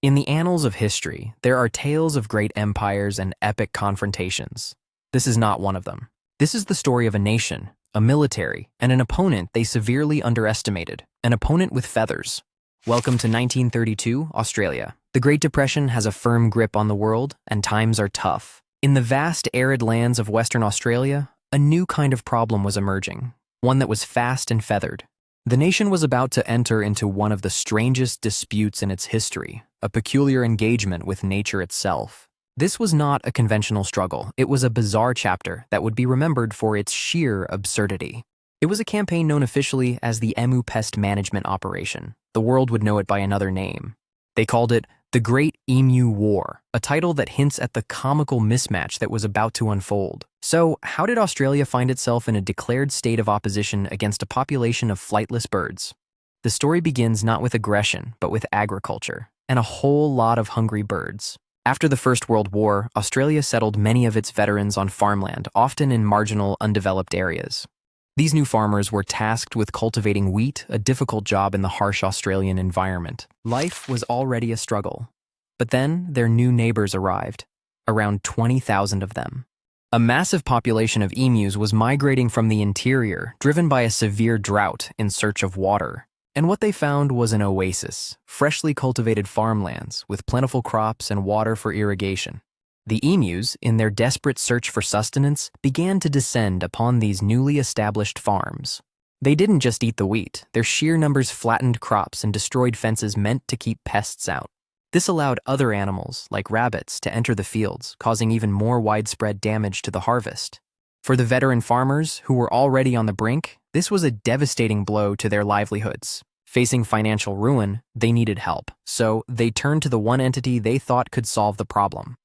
In the annals of history, there are tales of great empires and epic confrontations. This is not one of them. This is the story of a nation, a military, and an opponent they severely underestimated, an opponent with feathers. Welcome to 1932, Australia. The Great Depression has a firm grip on the world, and times are tough. In the vast, arid lands of Western Australia, a new kind of problem was emerging, one that was fast and feathered. The nation was about to enter into one of the strangest disputes in its history, a peculiar engagement with nature itself. This was not a conventional struggle. It was a bizarre chapter that would be remembered for its sheer absurdity. It was a campaign known officially as the Emu Pest Management Operation. The world would know it by another name. They called it the Great Emu War, a title that hints at the comical mismatch that was about to unfold. So, how did Australia find itself in a declared state of opposition against a population of flightless birds? The story begins not with aggression, but with agriculture, and a whole lot of hungry birds. After the First World War, Australia settled many of its veterans on farmland, often in marginal, undeveloped areas. These new farmers were tasked with cultivating wheat, a difficult job in the harsh Australian environment. Life was already a struggle. But then their new neighbors arrived, around 20,000 of them. A massive population of emus was migrating from the interior, driven by a severe drought in search of water. And what they found was an oasis, freshly cultivated farmlands with plentiful crops and water for irrigation. The emus, in their desperate search for sustenance, began to descend upon these newly established farms. They didn't just eat the wheat. Their sheer numbers flattened crops and destroyed fences meant to keep pests out. This allowed other animals, like rabbits, to enter the fields, causing even more widespread damage to the harvest. For the veteran farmers, who were already on the brink, this was a devastating blow to their livelihoods. Facing financial ruin, they needed help, so they turned to the one entity they thought could solve the problem.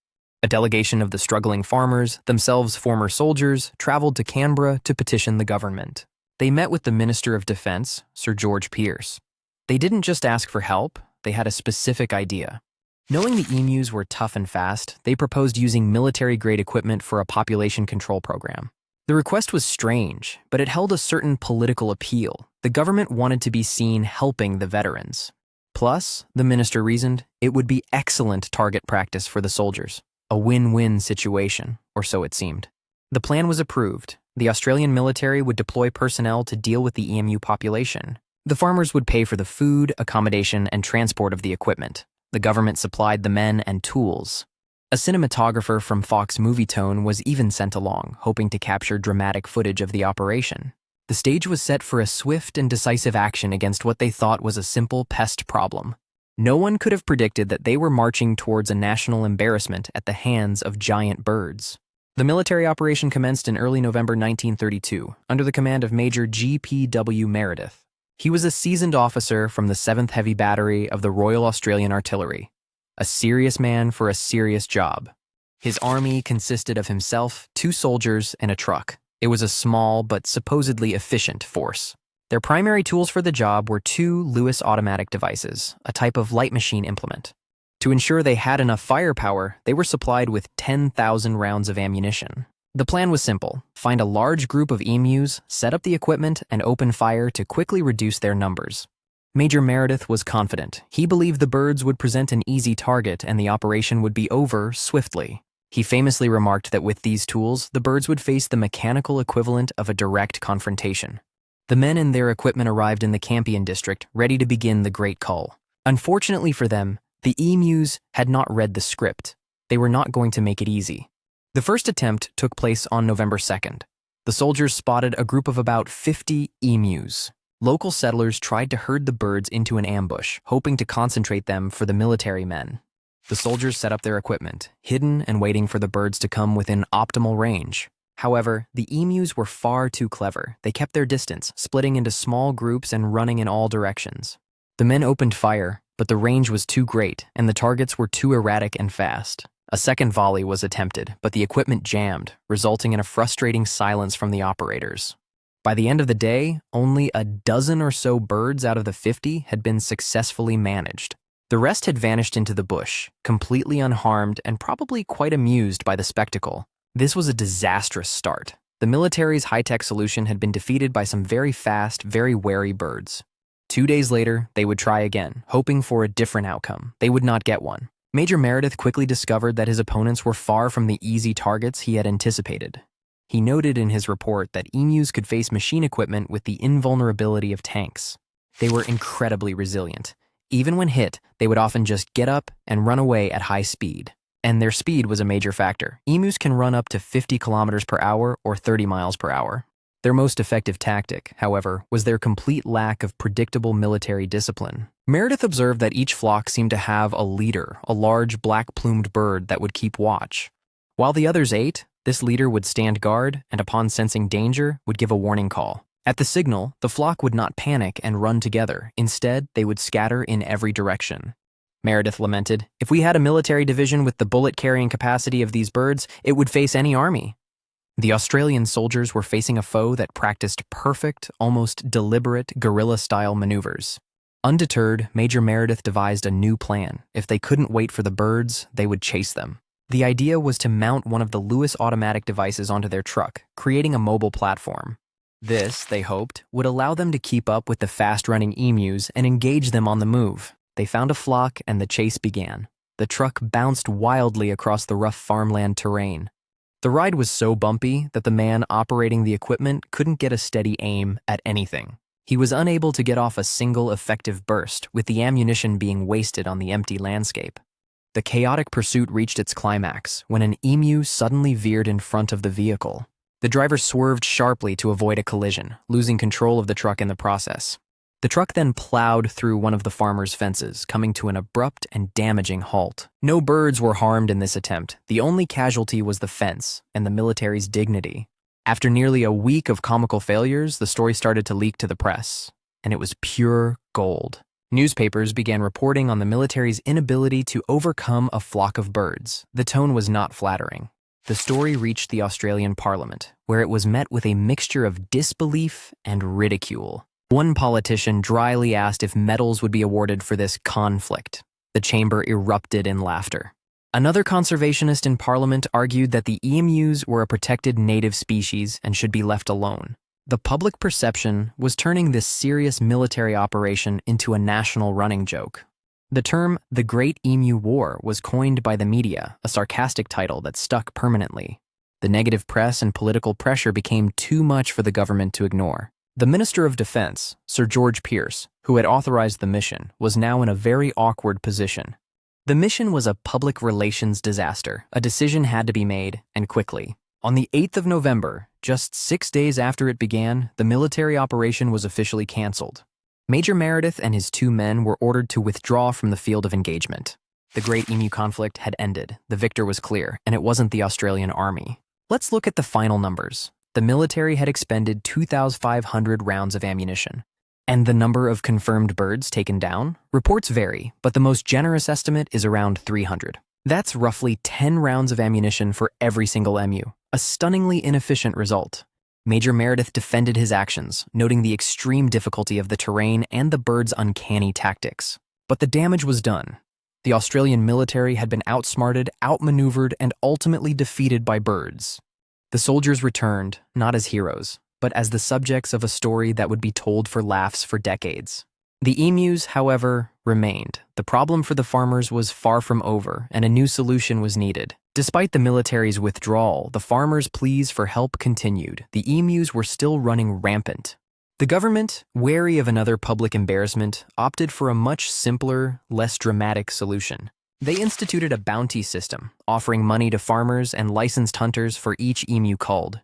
A delegation of the struggling farmers, themselves former soldiers, traveled to Canberra to petition the government. They met with the Minister of Defence, Sir George Pearce. They didn't just ask for help, they had a specific idea. Knowing the emus were tough and fast, they proposed using military-grade equipment for a population control program. The request was strange, but it held a certain political appeal. The government wanted to be seen helping the veterans. Plus, the minister reasoned, it would be excellent target practice for the soldiers. A win-win situation, or so it seemed. The plan was approved. The Australian military would deploy personnel to deal with the emu population. The farmers would pay for the food, accommodation, and transport of the equipment. The government supplied the men and tools. A cinematographer from Fox Movietone was even sent along, hoping to capture dramatic footage of the operation. The stage was set for a swift and decisive action against what they thought was a simple pest problem. No one could have predicted that they were marching towards a national embarrassment at the hands of giant birds. The military operation commenced in early November 1932, under the command of Major G.P.W. Meredith. He was a seasoned officer from the 7th Heavy Battery of the Royal Australian Artillery, a serious man for a serious job. His army consisted of himself, 2 soldiers, and a truck. It was a small but supposedly efficient force. Their primary tools for the job were 2 Lewis automatic devices, a type of light machine implement. To ensure they had enough firepower, they were supplied with 10,000 rounds of ammunition. The plan was simple: find a large group of emus, set up the equipment, and open fire to quickly reduce their numbers. Major Meredith was confident. He believed the birds would present an easy target and the operation would be over swiftly. He famously remarked that with these tools, the birds would face the mechanical equivalent of a direct confrontation. The men and their equipment arrived in the Campion district, ready to begin the Great Cull. Unfortunately for them, the emus had not read the script. They were not going to make it easy. The first attempt took place on November 2nd. The soldiers spotted a group of about 50 emus. Local settlers tried to herd the birds into an ambush, hoping to concentrate them for the military men. The soldiers set up their equipment, hidden and waiting for the birds to come within optimal range. However, the emus were far too clever. They kept their distance, splitting into small groups and running in all directions. The men opened fire, but the range was too great, and the targets were too erratic and fast. A second volley was attempted, but the equipment jammed, resulting in a frustrating silence from the operators. By the end of the day, only a dozen or so birds out of the 50 had been successfully managed. The rest had vanished into the bush, completely unharmed and probably quite amused by the spectacle. This was a disastrous start. The military's high-tech solution had been defeated by some very fast, very wary birds. 2 days later, they would try again, hoping for a different outcome. They would not get one. Major Meredith quickly discovered that his opponents were far from the easy targets he had anticipated. He noted in his report that emus could face machine equipment with the invulnerability of tanks. They were incredibly resilient. Even when hit, they would often just get up and run away at high speed. And their speed was a major factor. Emus can run up to 50 kilometers per hour or 30 miles per hour. Their most effective tactic, however, was their complete lack of predictable military discipline. Meredith observed that each flock seemed to have a leader, a large black-plumed bird that would keep watch. While the others ate, this leader would stand guard and upon sensing danger would give a warning call. At the signal, the flock would not panic and run together. Instead, they would scatter in every direction. Meredith lamented, "If we had a military division with the bullet-carrying capacity of these birds, it would face any army." The Australian soldiers were facing a foe that practiced perfect, almost deliberate, guerrilla-style maneuvers. Undeterred, Major Meredith devised a new plan. If they couldn't wait for the birds, they would chase them. The idea was to mount one of the Lewis automatic devices onto their truck, creating a mobile platform. This, they hoped, would allow them to keep up with the fast-running emus and engage them on the move. They found a flock and the chase began. The truck bounced wildly across the rough farmland terrain. The ride was so bumpy that the man operating the equipment couldn't get a steady aim at anything. He was unable to get off a single effective burst, with the ammunition being wasted on the empty landscape. The chaotic pursuit reached its climax when an emu suddenly veered in front of the vehicle. The driver swerved sharply to avoid a collision, losing control of the truck in the process. The truck then plowed through one of the farmer's fences, coming to an abrupt and damaging halt. No birds were harmed in this attempt. The only casualty was the fence and the military's dignity. After nearly a week of comical failures, the story started to leak to the press, and it was pure gold. Newspapers began reporting on the military's inability to overcome a flock of birds. The tone was not flattering. The story reached the Australian Parliament, where it was met with a mixture of disbelief and ridicule. One politician dryly asked if medals would be awarded for this conflict. The chamber erupted in laughter. Another conservationist in Parliament argued that the emus were a protected native species and should be left alone. The public perception was turning this serious military operation into a national running joke. The term the Great Emu War was coined by the media, a sarcastic title that stuck permanently. The negative press and political pressure became too much for the government to ignore. The Minister of Defense, Sir George Pearce, who had authorized the mission, was now in a very awkward position. The mission was a public relations disaster. A decision had to be made, and quickly. On the 8th of November, just 6 days after it began, the military operation was officially canceled. Major Meredith and his 2 men were ordered to withdraw from the field of engagement. The Great Emu conflict had ended. The victor was clear, and it wasn't the Australian army. Let's look at the final numbers. The military had expended 2,500 rounds of ammunition. And the number of confirmed birds taken down? Reports vary, but the most generous estimate is around 300. That's roughly 10 rounds of ammunition for every single emu, a stunningly inefficient result. Major Meredith defended his actions, noting the extreme difficulty of the terrain and the birds' uncanny tactics. But the damage was done. The Australian military had been outsmarted, outmaneuvered, and ultimately defeated by birds. The soldiers returned, not as heroes, but as the subjects of a story that would be told for laughs for decades. The emus, however, remained. The problem for the farmers was far from over, and a new solution was needed. Despite the military's withdrawal, the farmers' pleas for help continued. The emus were still running rampant. The government, wary of another public embarrassment, opted for a much simpler, less dramatic solution. They instituted a bounty system, offering money to farmers and licensed hunters for each emu culled.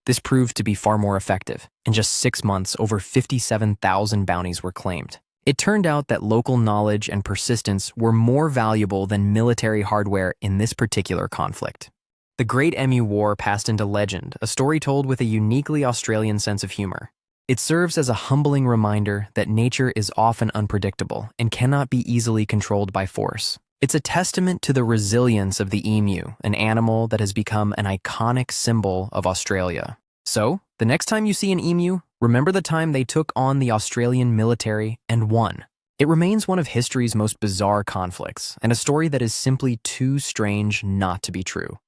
This proved to be far more effective. In just 6 months, over 57,000 bounties were claimed. It turned out that local knowledge and persistence were more valuable than military hardware in this particular conflict. The Great Emu War passed into legend, a story told with a uniquely Australian sense of humor. It serves as a humbling reminder that nature is often unpredictable and cannot be easily controlled by force. It's a testament to the resilience of the emu, an animal that has become an iconic symbol of Australia. So, the next time you see an emu, remember the time they took on the Australian military and won. It remains one of history's most bizarre conflicts, and a story that is simply too strange not to be true.